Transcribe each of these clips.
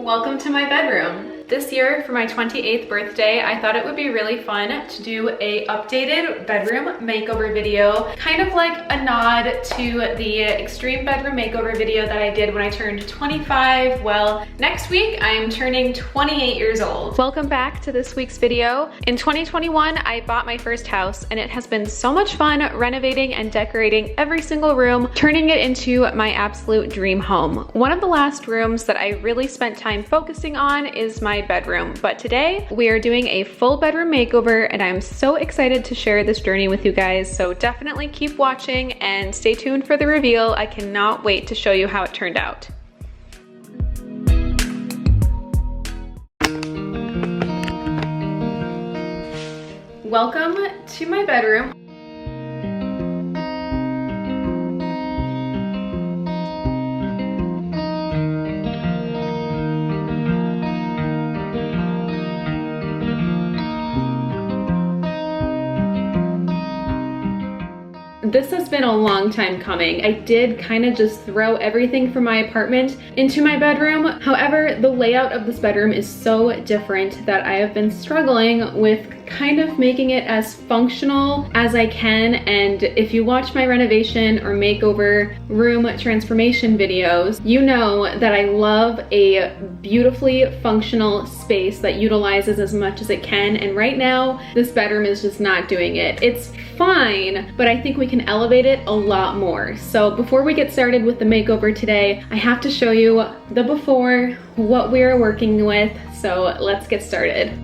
Welcome to my bedroom. This year, for my 28th birthday, I thought it would be really fun to do a updated bedroom makeover video, kind of like a nod to the extreme bedroom makeover video that I did when I turned 25. Well, next week I am turning 28 years old. Welcome back to this week's video. In 2021, I bought my first house and it has been so much fun renovating and decorating every single room, turning it into my absolute dream home. One of the last rooms that I really spent time focusing on is my bedroom, but today we are doing a full bedroom makeover and I'm so excited to share this journey with you guys, so definitely keep watching and stay tuned for the reveal. I cannot wait to show you how it turned out. Welcome to my bedroom. This has been a long time coming. I did kind of just throw everything from my apartment into my bedroom. However, the layout of this bedroom is so different that I have been struggling with kind of making it as functional as I can. And if you watch my renovation or makeover room transformation videos, you know that I love a beautifully functional space that utilizes as much as it can. And right now, this bedroom is just not doing it. It's fine, but I think we can elevate it a lot more. So before we get started with the makeover today, I have to show you the before, what we are working with. So let's get started.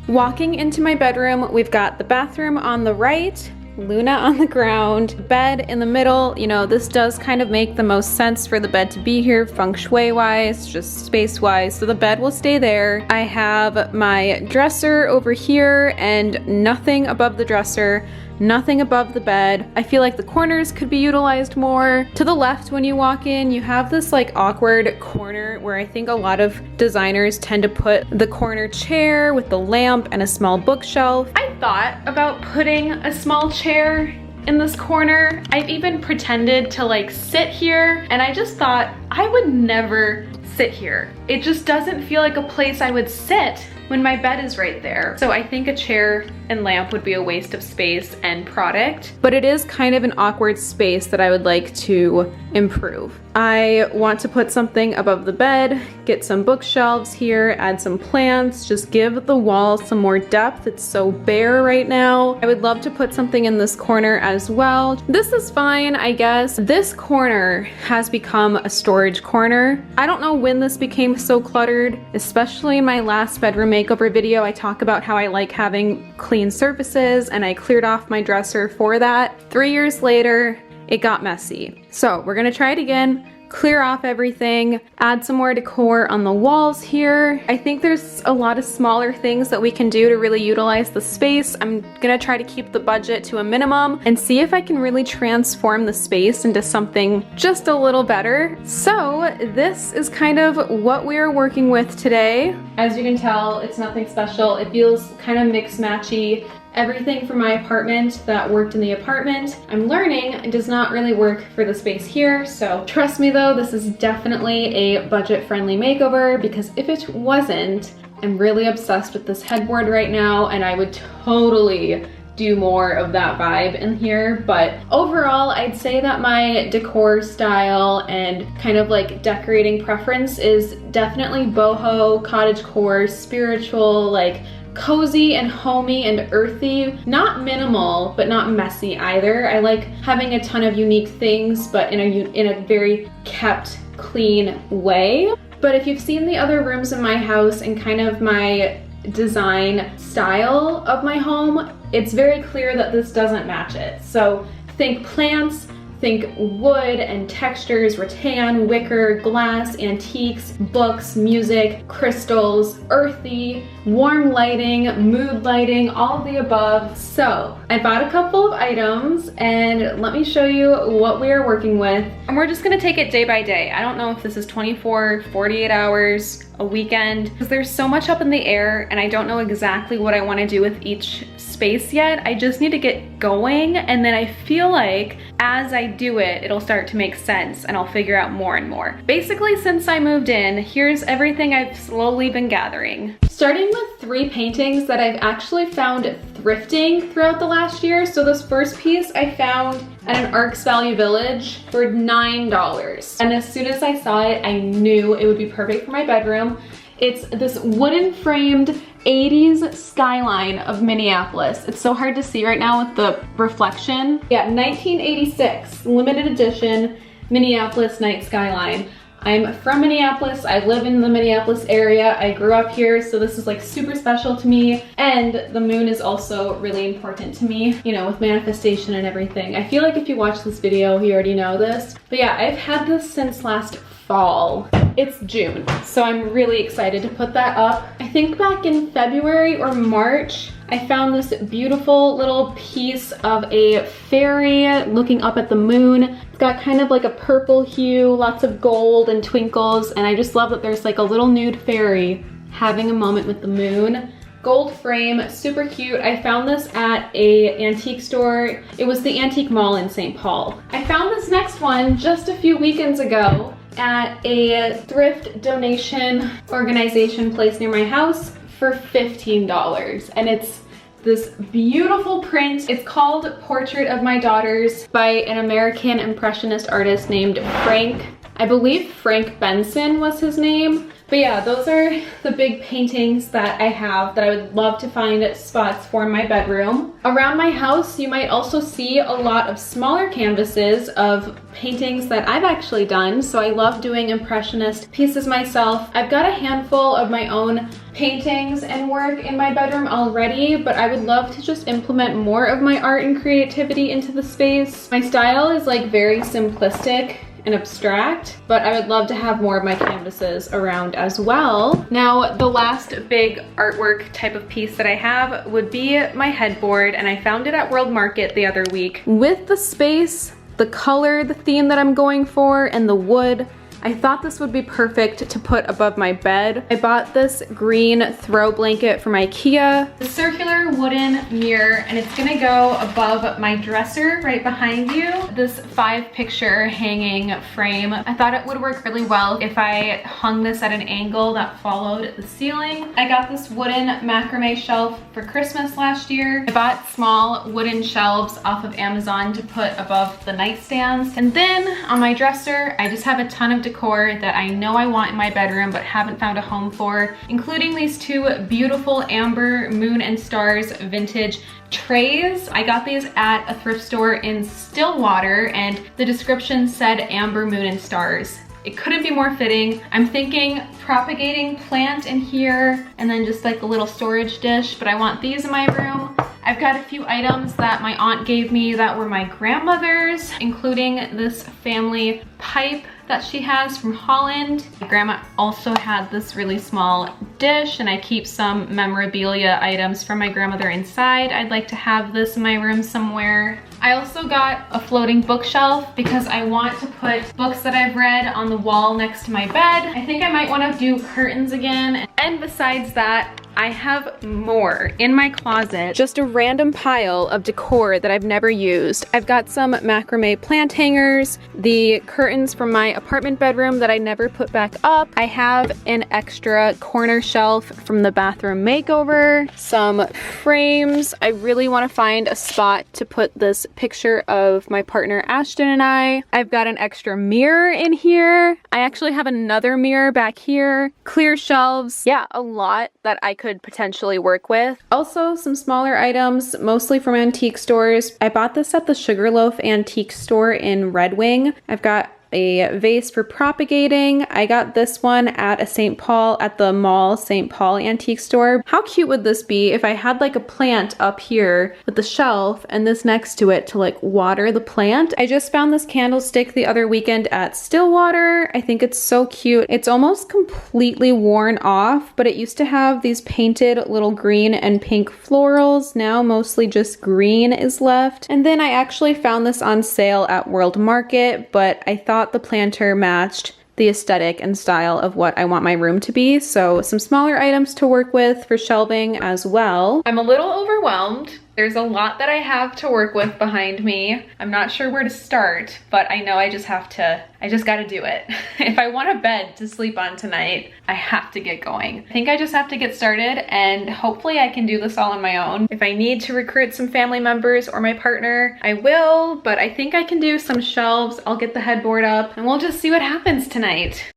Walking into my bedroom, we've got the bathroom on the right, Luna on the ground, bed in the middle. You know, this does kind of make the most sense for the bed to be here feng shui wise, just space wise, so the bed will stay there. I have my dresser over here and nothing above the dresser, nothing above the bed. I feel like the corners could be utilized more. To the left when you walk in, you have this like awkward corner where I think a lot of designers tend to put the corner chair with the lamp and a small bookshelf. I thought about putting a small chair in this corner. I've even pretended to like sit here, and I just thought I would never sit here. It just doesn't feel like a place I would sit when my bed is right there. So I think a chair and lamp would be a waste of space and product, but it is kind of an awkward space that I would like to improve. I want to put something above the bed, get some bookshelves here, add some plants, just give the wall some more depth. It's so bare right now. I would love to put something in this corner as well. This is fine, I guess. This corner has become a storage corner. I don't know when this became so cluttered, especially in my last bedroom makeover video. I talk about how I like having clean surfaces and I cleared off my dresser for that. 3 years later, it got messy. So we're gonna try it again. Clear off everything, add some more decor on the walls here. I think there's a lot of smaller things that we can do to really utilize the space. I'm gonna try to keep the budget to a minimum and see if I can really transform the space into something just a little better. So this is kind of what we are working with today. As you can tell, it's nothing special. It feels kind of mix-matchy. Everything from my apartment that worked in the apartment, I'm learning it does not really work for the space here. So trust me though, this is definitely a budget-friendly makeover, because if it wasn't, I'm really obsessed with this headboard right now and I would totally do more of that vibe in here. But overall, I'd say that my decor style and kind of like decorating preference is definitely boho, cottagecore, spiritual, like cozy and homey and earthy. Not minimal, but not messy either. I like having a ton of unique things, but in a very kept, clean way. But if you've seen the other rooms in my house and kind of my design style of my home, it's very clear that this doesn't match it. So think plants, think wood and textures, rattan, wicker, glass, antiques, books, music, crystals, earthy, warm lighting, mood lighting, all of the above. So I bought a couple of items and let me show you what we are working with. And we're just gonna take it day by day. I don't know if this is 24, 48 hours, a weekend, because there's so much up in the air and I don't know exactly what I want to do with each space yet. I just need to get going, and then I feel like as I do it, it'll start to make sense and I'll figure out more and more. Basically, since I moved in, here's everything I've slowly been gathering. Starting with 3 paintings that I've actually found thrifting throughout the last year. So this first piece I found at an Arcs Value Village for $9. And as soon as I saw it, I knew it would be perfect for my bedroom. It's this wooden framed 80s skyline of Minneapolis. It's so hard to see right now with the reflection. Yeah, 1986, limited edition Minneapolis night skyline. I'm from Minneapolis, I live in the Minneapolis area, I grew up here, so this is like super special to me. And the moon is also really important to me, you know, with manifestation and everything. I feel like if you watch this video, you already know this. But yeah, I've had this since last fall. It's June, so I'm really excited to put that up. I think back in February or March, I found this beautiful little piece of a fairy looking up at the moon. It's got kind of like a purple hue, lots of gold and twinkles, and I just love that there's like a little nude fairy having a moment with the moon. Gold frame, super cute. I found this at a antique store. It was the Antique Mall in St. Paul. I found this next one just a few weekends ago at a thrift donation organization place near my house for $15. And it's this beautiful print. It's called Portrait of My Daughters by an American Impressionist artist named Frank. I believe Frank Benson was his name. But yeah, those are the big paintings that I have that I would love to find spots for in my bedroom. Around my house, you might also see a lot of smaller canvases of paintings that I've actually done. So I love doing impressionist pieces myself. I've got a handful of my own paintings and work in my bedroom already, but I would love to just implement more of my art and creativity into the space. My style is like very simplistic and abstract, but I would love to have more of my canvases around as well. Now, the last big artwork type of piece that I have would be my headboard, and I found it at World Market the other week. With the space, the color, the theme that I'm going for, and the wood, I thought this would be perfect to put above my bed. I bought this green throw blanket from IKEA. The circular wooden mirror, and it's gonna go above my dresser right behind you. This 5-picture hanging frame. I thought it would work really well if I hung this at an angle that followed the ceiling. I got this wooden macrame shelf for Christmas last year. I bought small wooden shelves off of Amazon to put above the nightstands. And then on my dresser, I just have a ton of decor that I know I want in my bedroom but haven't found a home for, including these 2 beautiful amber moon and stars vintage trays. I got these at a thrift store in Stillwater, and the description said amber moon and stars. It couldn't be more fitting. I'm thinking propagating plant in here and then just like a little storage dish, but I want these in my room. I've got a few items that my aunt gave me that were my grandmother's, including this family pipe that she has from Holland. My grandma also had this really small dish, and I keep some memorabilia items from my grandmother inside. I'd like to have this in my room somewhere. I also got a floating bookshelf because I want to put books that I've read on the wall next to my bed. I think I might want to do curtains again. And besides that, I have more in my closet, just a random pile of decor that I've never used. I've got some macrame plant hangers, the curtains from my apartment bedroom that I never put back up. I have an extra corner shelf from the bathroom makeover, some frames. I really want to find a spot to put this picture of my partner Ashton and I. I've got an extra mirror in here. I actually have another mirror back here. Clear shelves. Yeah, a lot that I could potentially work with. Also, some smaller items, mostly from antique stores. I bought this at the Sugarloaf Antique Store in Red Wing. I've got a vase for propagating. I got this one at the mall St. Paul antique store. How cute would this be if I had like a plant up here with the shelf and this next to it to like water the plant? I just found this candlestick the other weekend at Stillwater. I think it's so cute. It's almost completely worn off, but it used to have these painted little green and pink florals. Now mostly just green is left. And then I actually found this on sale at World Market, but I thought the planter matched the aesthetic and style of what I want my room to be. So some smaller items to work with for shelving as well. I'm a little overwhelmed. There's a lot that I have to work with behind me. I'm not sure where to start, but I know I just gotta do it. If I want a bed to sleep on tonight, I have to get going. I think I just have to get started, and hopefully I can do this all on my own. If I need to recruit some family members or my partner, I will, but I think I can do some shelves. I'll get the headboard up and we'll just see what happens tonight.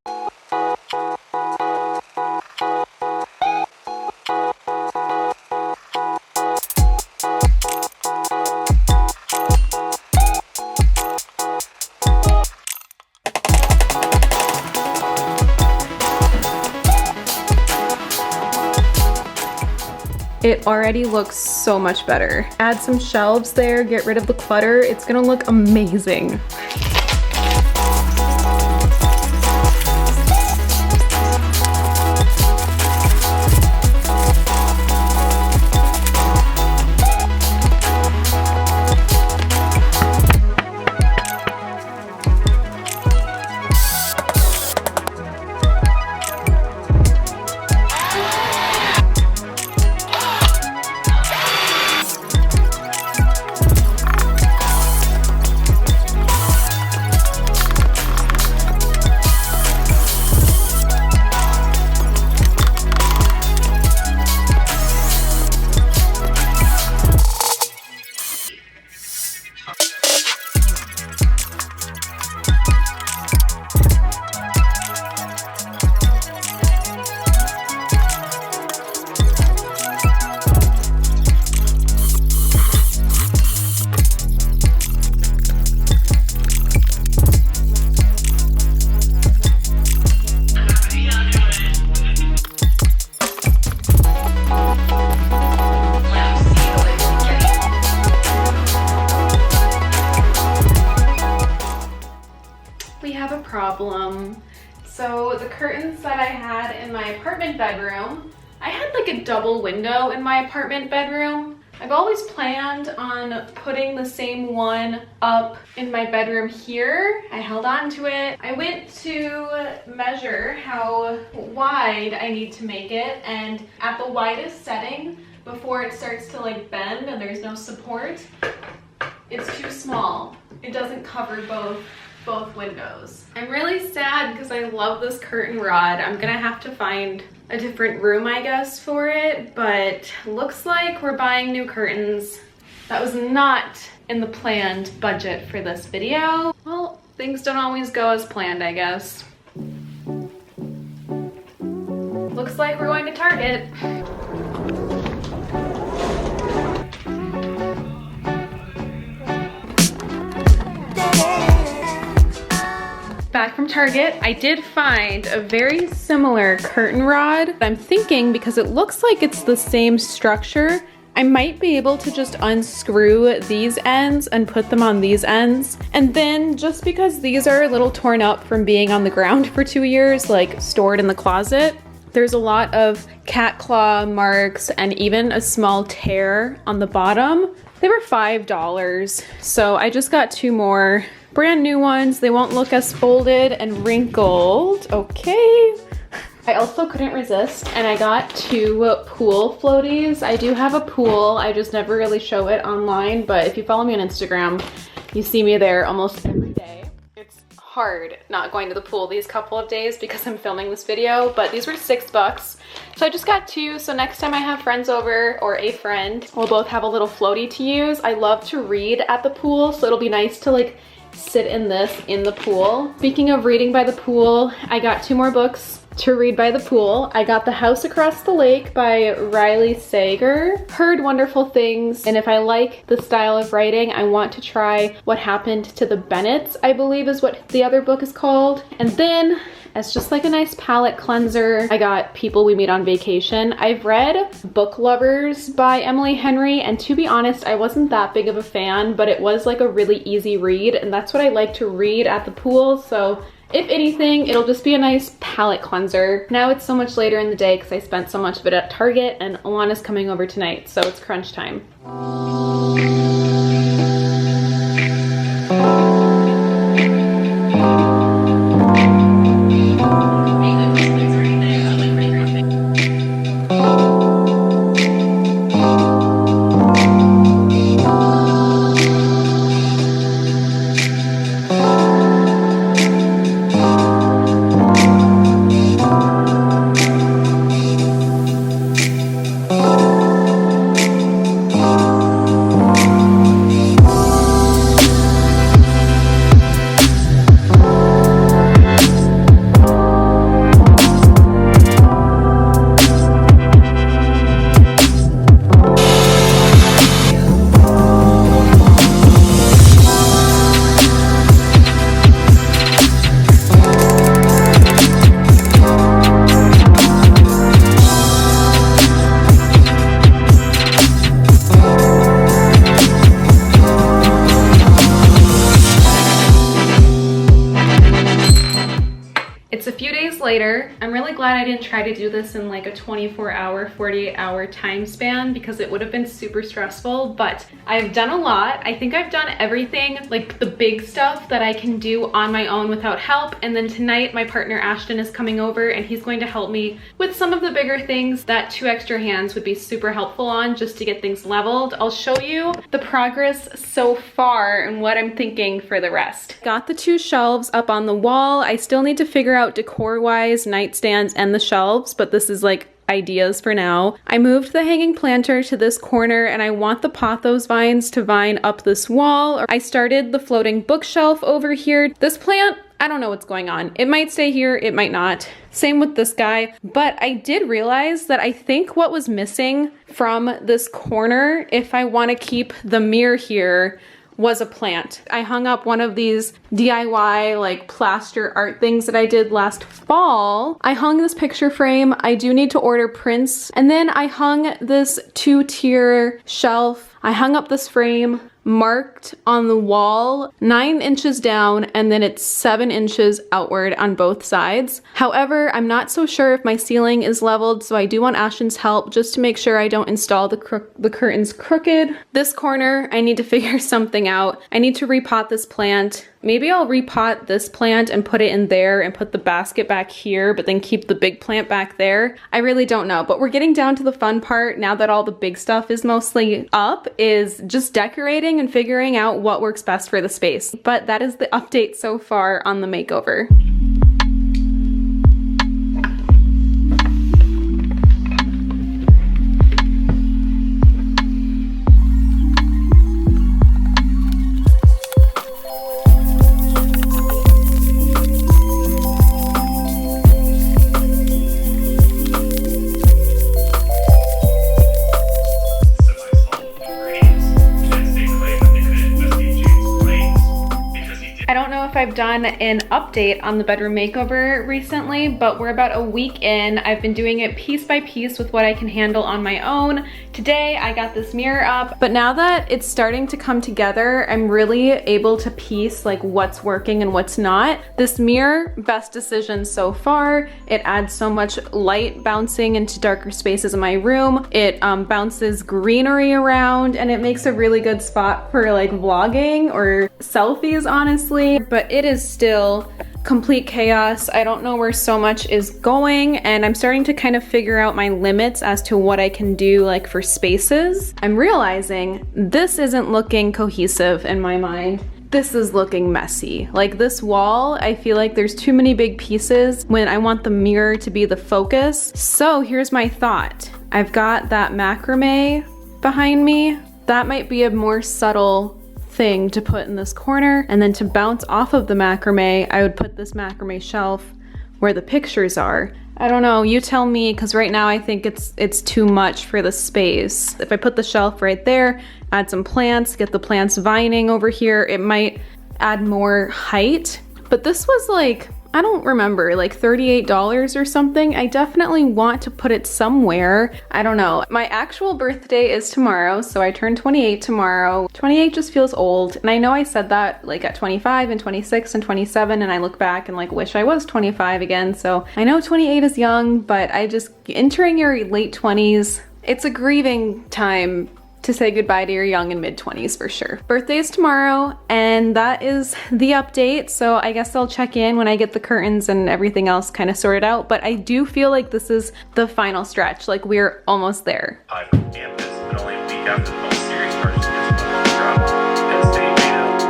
It already looks so much better. Add some shelves there, get rid of the clutter. It's gonna look amazing. Problem. So the curtains that I had in my apartment bedroom, I had like a double window in my apartment bedroom. I've always planned on putting the same one up in my bedroom here. I held on to it. I went to measure how wide I need to make it, and at the widest setting, before it starts to like bend and there's no support, it's too small. It doesn't cover both windows. I'm really sad because I love this curtain rod. I'm gonna have to find a different room, I guess, for it, but looks like we're buying new curtains. That was not in the planned budget for this video. Well, things don't always go as planned, I guess. Looks like we're going to Target. Back from Target, I did find a very similar curtain rod. I'm thinking, because it looks like it's the same structure, I might be able to just unscrew these ends and put them on these ends. And then, just because these are a little torn up from being on the ground for 2 years, like stored in the closet, there's a lot of cat claw marks and even a small tear on the bottom. They were $5, so I just got 2 more brand new ones. They won't look as folded and wrinkled. Okay. I also couldn't resist, and I got 2 pool floaties. I do have a pool. I just never really show it online, but if you follow me on Instagram, you see me there almost every day. It's hard not going to the pool these couple of days because I'm filming this video, but these were $6. So I just got 2, so next time I have friends over or a friend, we'll both have a little floaty to use. I love to read at the pool, so it'll be nice to like sit in this in the pool. Speaking of reading by the pool, I got 2 more books to read by the pool. I got The House Across the Lake by Riley Sager. Heard wonderful things, and if I like the style of writing, I want to try What Happened to the Bennetts, I believe is what the other book is called. And then, as just like a nice palette cleanser, I got People We Meet on Vacation. I've read Book Lovers by Emily Henry, and to be honest, I wasn't that big of a fan, but it was like a really easy read, and that's what I like to read at the pool, so if anything, it'll just be a nice palette cleanser. Now it's so much later in the day because I spent so much of it at Target, and Alana's coming over tonight, so it's crunch time. It's a few days later. I'm really glad I didn't try to do this in like a 24-hour, 48-hour time span because it would have been super stressful, but I've done a lot. I think I've done everything, like the big stuff that I can do on my own without help. And then tonight my partner Ashton is coming over and he's going to help me with some of the bigger things that 2 extra hands would be super helpful on just to get things leveled. I'll show you the progress so far and what I'm thinking for the rest. Got the 2 shelves up on the wall. I still need to figure out decor-wise nightstands and the shelves, but this is like ideas for now. I moved the hanging planter to this corner and I want the pothos vines to vine up this wall. I started the floating bookshelf over here. This plant, I don't know what's going on. It might stay here, it might not. Same with this guy, but I did realize that I think what was missing from this corner, if I want to keep the mirror here, was a plant. I hung up one of these DIY like plaster art things that I did last fall. I hung this picture frame. I do need to order prints. And then I hung this 2-tier shelf. I hung up this frame marked on the wall 9 inches down, and then it's 7 inches outward on both sides. However, I'm not so sure if my ceiling is leveled, so I do want Ashton's help just to make sure I don't install the curtains crooked. This corner, I need to figure something out. I need to repot this plant. Maybe I'll repot this plant and put it in there and put the basket back here, but then keep the big plant back there. I really don't know, but we're getting down to the fun part now that all the big stuff is mostly up, is just decorating and figuring out what works best for the space. But that is the update so far on the makeover. I've done an update on the bedroom makeover recently, but we're about a week in. I've been doing it piece by piece with what I can handle on my own. Today I got this mirror up, but now that it's starting to come together, I'm really able to piece like what's working and what's not. This mirror, best decision so far. It adds so much light bouncing into darker spaces in my room. It bounces greenery around, and it makes a really good spot for like vlogging or selfies, honestly. But it is still complete chaos. I don't know where so much is going, and I'm starting to kind of figure out my limits as to what I can do like for spaces. I'm realizing this isn't looking cohesive in my mind. This is looking messy. Like this wall, I feel like there's too many big pieces when I want the mirror to be the focus. So here's my thought. I've got that macrame behind me. That might be a more subtle thing to put in this corner, and then to bounce off of the macrame, I would put this macrame shelf where the pictures are, I don't know, you tell me, because right now I think it's too much for the space. If I put the shelf right there, add some plants, get the plants vining over here, it might add more height. But this was like, I don't remember, like $38 or something. I definitely want to put it somewhere. I don't know. My actual birthday is tomorrow, so I turn 28 tomorrow. 28 just feels old, and I know I said that like at 25 and 26 and 27, and I look back and like wish I was 25 again. So I know 28 is young, but I just, entering your late 20s, it's a grieving time to say goodbye to your young and mid-20s for sure. Birthday is tomorrow, and that is the update. So I guess I'll check in when I get the curtains and everything else kind of sorted out. But I do feel like this is the final stretch. Like we're almost there. On campus, but only a week after the most serious charges against the drop and stay data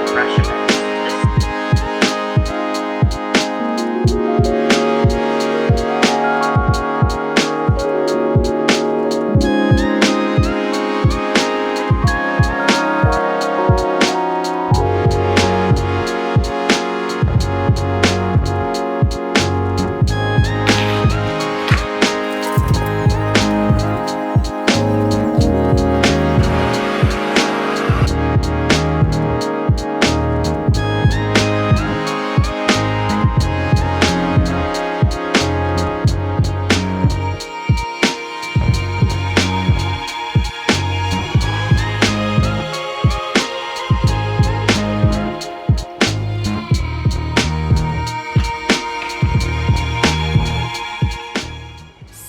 infraction.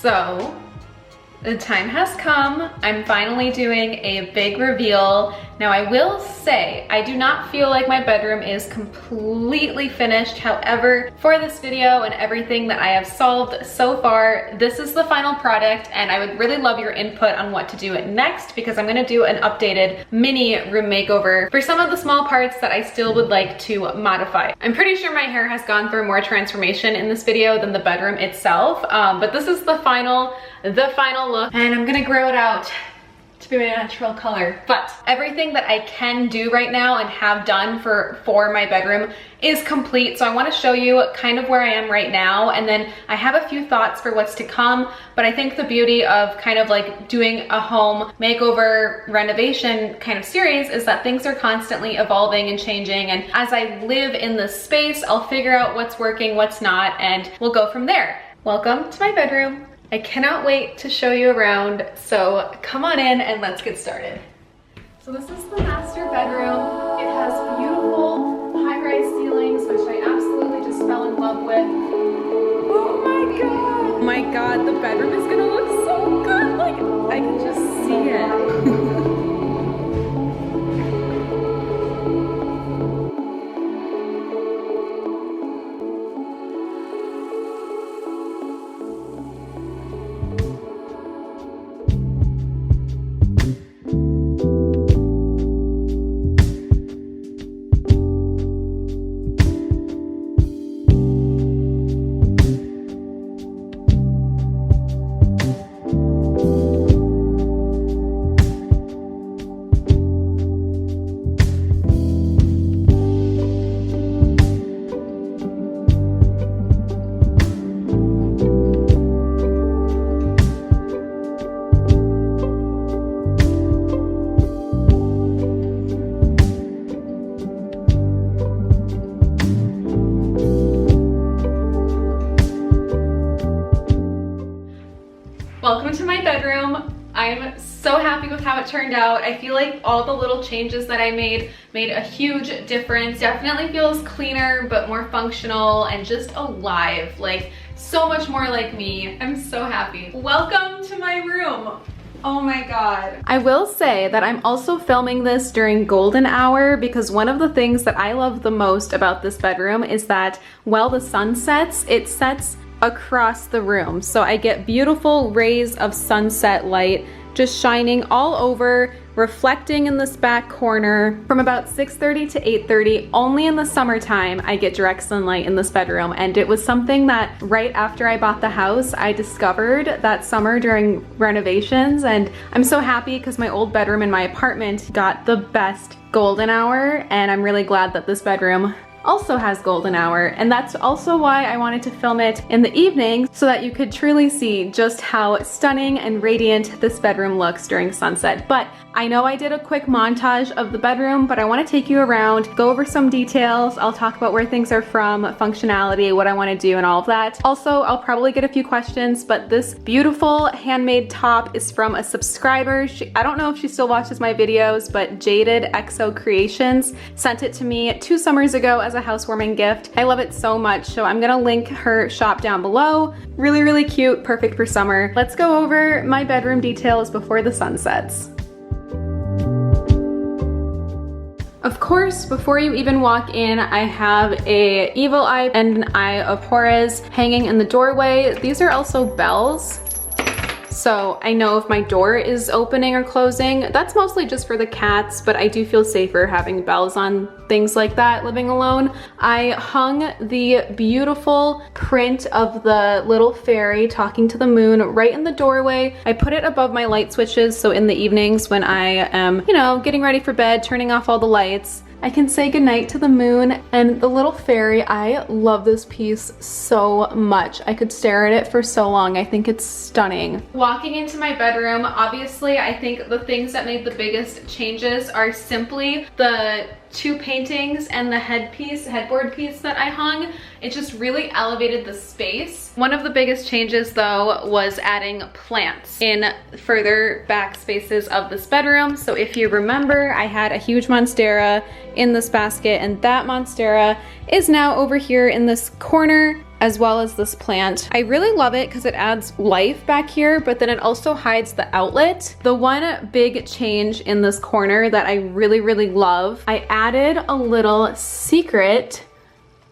So the time has come. I'm finally doing a big reveal. Now I will say, I do not feel like my bedroom is completely finished. However, for this video and everything that I have solved so far, this is the final product, and I would really love your input on what to do next, because I'm gonna do an updated mini room makeover for some of the small parts that I still would like to modify. I'm pretty sure my hair has gone through more transformation in this video than the bedroom itself, but this is the final look, and I'm gonna grow it out to be my natural color. But everything that I can do right now and have done for my bedroom is complete. So I want to show you kind of where I am right now, and then I have a few thoughts for what's to come. But I think the beauty of kind of like doing a home makeover renovation kind of series is that things are constantly evolving and changing, and as I live in this space, I'll figure out what's working, what's not, and we'll go from there. Welcome to my bedroom. I cannot wait to show you around, so come on in and let's get started. So this is the master bedroom. It has beautiful high-rise ceilings, which I absolutely just fell in love with. Oh my god! Oh my god, the bedroom is gonna look so good! Like, I can just see it. Welcome to my bedroom. I'm so happy with how it turned out. I feel like all the little changes that I made a huge difference. Definitely feels cleaner, but more functional and just alive. Like, so much more like me. I'm so happy. Welcome to my room. Oh my god. I will say that I'm also filming this during golden hour, because one of the things that I love the most about this bedroom is that while the sun sets, it sets across the room. So I get beautiful rays of sunset light just shining all over, reflecting in this back corner. From about 6:30 to 8:30, only in the summertime, I get direct sunlight in this bedroom. And it was something that right after I bought the house, I discovered that summer during renovations. And I'm so happy because my old bedroom in my apartment got the best golden hour. And I'm really glad that this bedroom also has golden hour, and that's also why I wanted to film it in the evening so that you could truly see just how stunning and radiant this bedroom looks during sunset. But I know I did a quick montage of the bedroom, but I want to take you around, go over some details. I'll talk about where things are from, functionality, what I want to do, and all of that. Also, I'll probably get a few questions, but this beautiful handmade top is from a subscriber. I don't know if she still watches my videos, but Jaded XO Creations sent it to me 2 summers ago as a housewarming gift. I love it so much, so I'm gonna link her shop down below. Really, really cute, perfect for summer. Let's go over my bedroom details before the sun sets. Of course, before you even walk in, I have a evil eye and an eye of Horus hanging in the doorway. These are also bells, so I know if my door is opening or closing. That's mostly just for the cats, but I do feel safer having bells on things like that living alone. I hung the beautiful print of the little fairy talking to the moon right in the doorway. I put it above my light switches, so in the evenings when I am, you know, getting ready for bed, turning off all the lights, I can say goodnight to the moon and the little fairy. I love this piece so much. I could stare at it for so long. I think it's stunning. Walking into my bedroom, obviously, I think the things that made the biggest changes are simply the 2 paintings and the headboard piece that I hung. It just really elevated the space. One of the biggest changes though was adding plants in further back spaces of this bedroom. So if you remember, I had a huge monstera in this basket, and that monstera is now over here in this corner, as well as this plant. I really love it because it adds life back here, but then it also hides the outlet. The one big change in this corner that I really, really love, I added a little secret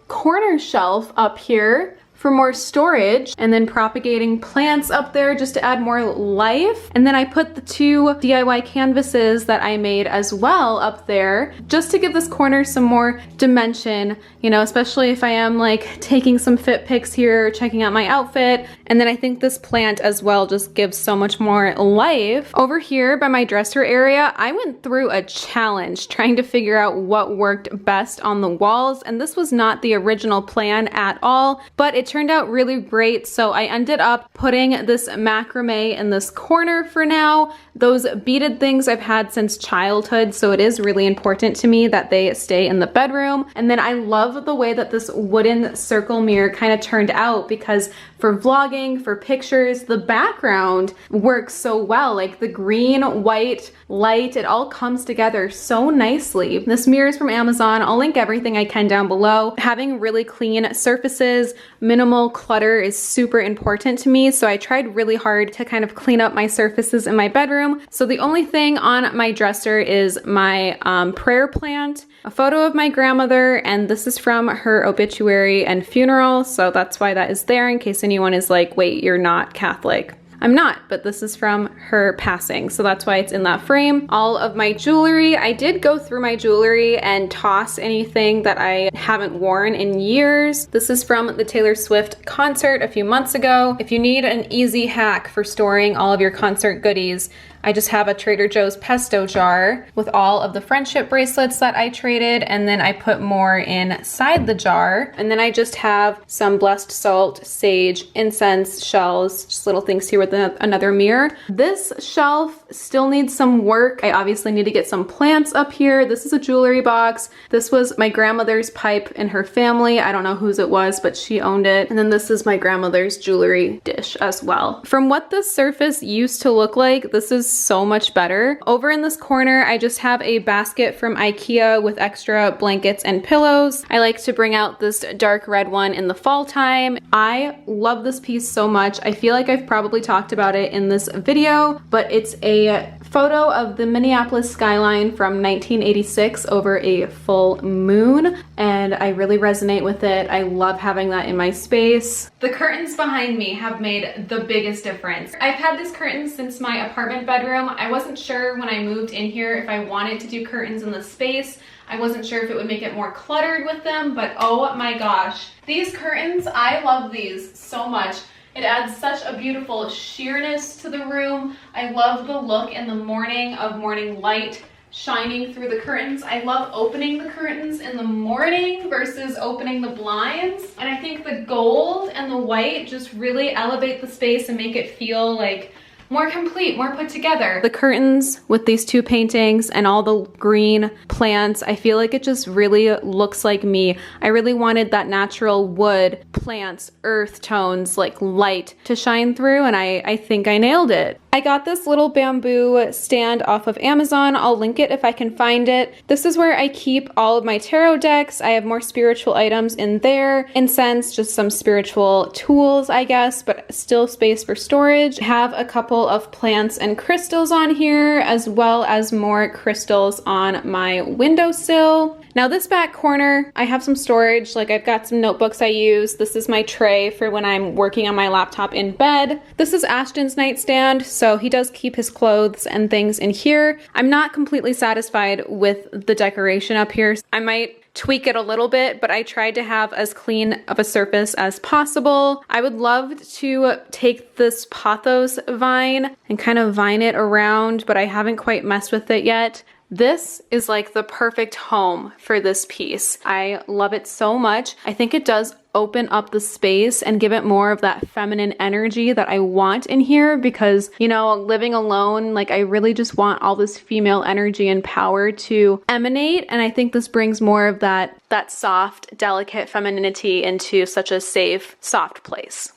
corner shelf up here for more storage, and then propagating plants up there just to add more life. And then I put the 2 DIY canvases that I made as well up there just to give this corner some more dimension, you know, especially if I am like taking some fit pics here, checking out my outfit. And then I think this plant as well just gives so much more life. Over here by my dresser area, I went through a challenge trying to figure out what worked best on the walls, and this was not the original plan at all, but it turned out really great. So I ended up putting this macrame in this corner for now. Those beaded things I've had since childhood, so it is really important to me that they stay in the bedroom. And then I love the way that this wooden circle mirror kind of turned out, because for vlogging, for pictures, the background works so well. Like the green, white, light, it all comes together so nicely. This mirror is from Amazon. I'll link everything I can down below. Having really clean surfaces, minimal clutter is super important to me, so I tried really hard to kind of clean up my surfaces in my bedroom. So the only thing on my dresser is my prayer plant, a photo of my grandmother, and this is from her obituary and funeral, so that's why that is there, in case anyone is like, wait, you're not Catholic. I'm not, but this is from her passing, so that's why it's in that frame. All of my jewelry, I did go through my jewelry and toss anything that I haven't worn in years. This is from the Taylor Swift concert a few months ago. If you need an easy hack for storing all of your concert goodies, I just have a Trader Joe's pesto jar with all of the friendship bracelets that I traded, and then I put more inside the jar. And then I just have some blessed salt, sage, incense, shells, just little things here with another mirror. This shelf still needs some work. I obviously need to get some plants up here. This is a jewelry box. This was my grandmother's pipe in her family. I don't know whose it was, but she owned it. And then this is my grandmother's jewelry dish as well. From what this surface used to look like, this is so much better. Over in this corner, I just have a basket from IKEA with extra blankets and pillows. I like to bring out this dark red one in the fall time. I love this piece so much. I feel like I've probably talked about it in this video, but it's a photo of the Minneapolis skyline from 1986 over a full moon, and I really resonate with it. I love having that in my space. The curtains behind me have made the biggest difference. I've had these curtains since my apartment bedroom. I wasn't sure when I moved in here if I wanted to do curtains in the space. I wasn't sure if it would make it more cluttered with them, but oh my gosh. These curtains, I love these so much. It adds such a beautiful sheerness to the room. I love the look in the morning of morning light shining through the curtains. I love opening the curtains in the morning versus opening the blinds. And I think the gold and the white just really elevate the space and make it feel like more complete, more put together. The curtains with these two paintings and all the green plants, I feel like it just really looks like me. I really wanted that natural wood, plants, earth tones, like light to shine through, and I think I nailed it. I got this little bamboo stand off of Amazon. I'll link it if I can find it. This is where I keep all of my tarot decks. I have more spiritual items in there. Incense, just some spiritual tools, I guess, but still space for storage. I have a couple of plants and crystals on here, as well as more crystals on my windowsill. Now this back corner, I have some storage, like I've got some notebooks I use. This is my tray for when I'm working on my laptop in bed. This is Ashton's nightstand, so he does keep his clothes and things in here. I'm not completely satisfied with the decoration up here. I might tweak it a little bit, but I tried to have as clean of a surface as possible. I would love to take this pothos vine and kind of vine it around, but I haven't quite messed with it yet. This is like the perfect home for this piece. I love it so much. I think it does open up the space and give it more of that feminine energy that I want in here because, you know, living alone, like I really just want all this female energy and power to emanate. And I think this brings more of that soft, delicate femininity into such a safe, soft place.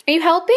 Are you helping?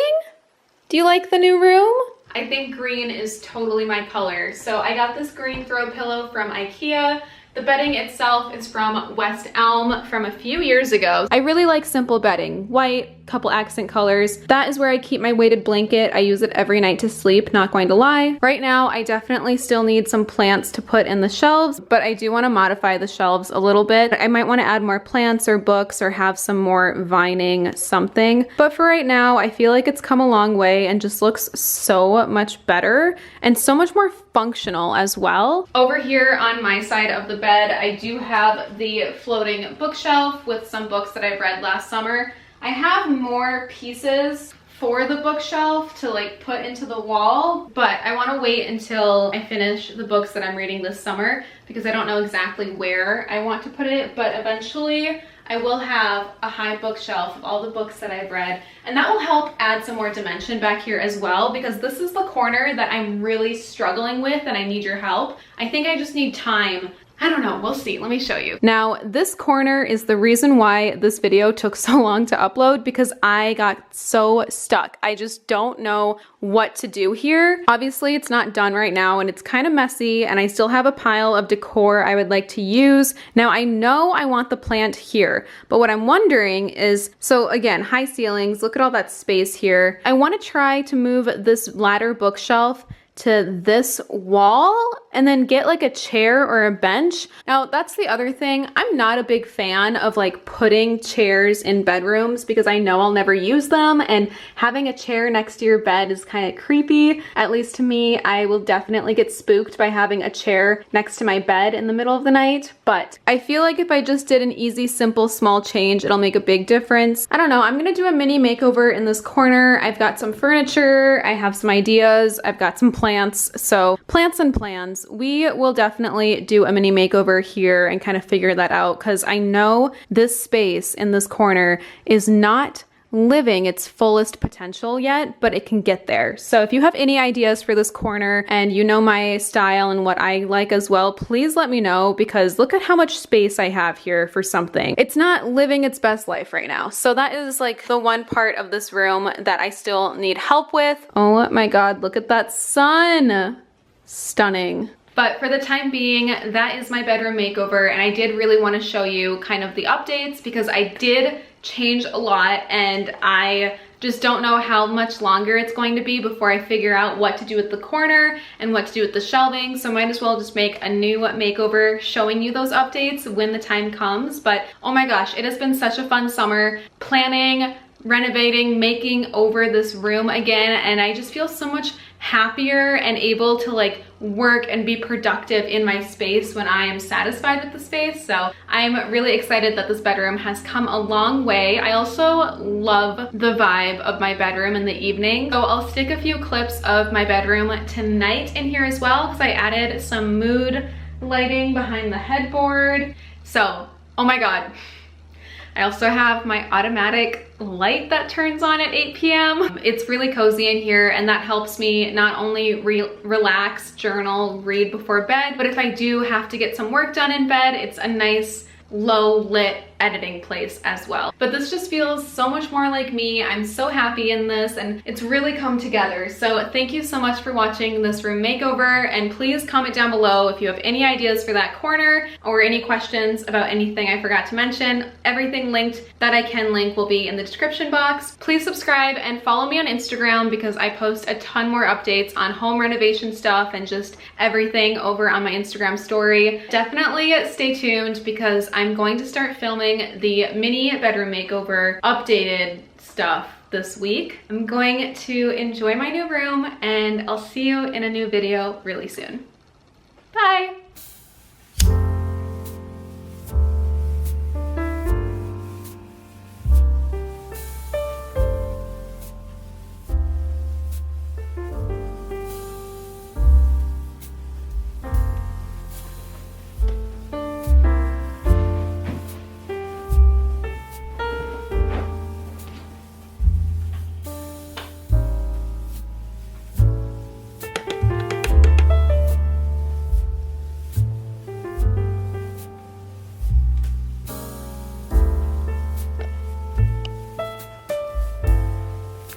Do you like the new room? I think green is totally my color. So I got this green throw pillow from IKEA. The bedding itself is from West Elm from a few years ago. I really like simple bedding, white, couple accent colors. That is where I keep my weighted blanket. I use it every night to sleep, not going to lie. Right now, I definitely still need some plants to put in the shelves, but I do want to modify the shelves a little bit. I might want to add more plants or books or have some more vining something. But for right now, I feel like it's come a long way and just looks so much better and so much more functional as well. Over here on my side of the bed, I do have the floating bookshelf with some books that I've read last summer. I have more pieces for the bookshelf to like put into the wall, but I want to wait until I finish the books that I'm reading this summer because I don't know exactly where I want to put it, but eventually I will have a high bookshelf of all the books that I've read, and that will help add some more dimension back here as well because this is the corner that I'm really struggling with and I need your help. I think I just need time. I don't know, we'll see. Let me show you. Now, this corner is the reason why this video took so long to upload because I got so stuck. I just don't know what to do here. Obviously, it's not done right now and it's kind of messy and I still have a pile of decor I would like to use. Now, I know I want the plant here, but what I'm wondering is, so again, high ceilings, look at all that space here. I want to try to move this ladder bookshelf to this wall and then get like a chair or a bench. Now that's the other thing. I'm not a big fan of like putting chairs in bedrooms because I know I'll never use them, and having a chair next to your bed is kind of creepy. At least to me, I will definitely get spooked by having a chair next to my bed in the middle of the night. But I feel like if I just did an easy, simple, small change, it'll make a big difference. I don't know, I'm gonna do a mini makeover in this corner. I've got some furniture, I have some ideas, I've got some plants. So plants and plans. We will definitely do a mini makeover here and kind of figure that out because I know this space in this corner is not living its fullest potential yet, but it can get there. So if you have any ideas for this corner and you know my style and what I like as well, please let me know because look at how much space I have here for something. It's not living its best life right now. So that is like the one part of this room that I still need help with. Oh my God, look at that sun. Stunning. But for the time being, that is my bedroom makeover, and I did really want to show you kind of the updates because I did change a lot and I just don't know how much longer it's going to be before I figure out what to do with the corner and what to do with the shelving. So might as well just make a new makeover showing you those updates when the time comes. But oh my gosh, it has been such a fun summer planning, renovating, making over this room again, and I just feel so much happier and able to like work and be productive in my space when I am satisfied with the space. So I'm really excited that this bedroom has come a long way. I also love the vibe of my bedroom in the evening. So I'll stick a few clips of my bedroom tonight in here as well because I added some mood lighting behind the headboard. So, oh my God. I also have my automatic light that turns on at 8 p.m. It's really cozy in here, and that helps me not only relax, journal, read before bed, but if I do have to get some work done in bed, it's a nice low lit editing place as well. But this just feels so much more like me. I'm so happy in this, and it's really come together. So thank you so much for watching this room makeover, and please comment down below if you have any ideas for that corner or any questions about anything I forgot to mention. Everything linked that I can link will be in the description box. Please subscribe and follow me on Instagram because I post a ton more updates on home renovation stuff and just everything over on my Instagram story. Definitely stay tuned because I'm going to start filming the mini bedroom makeover updated stuff this week. I'm going to enjoy my new room, and I'll see you in a new video really soon. Bye!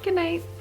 Good night.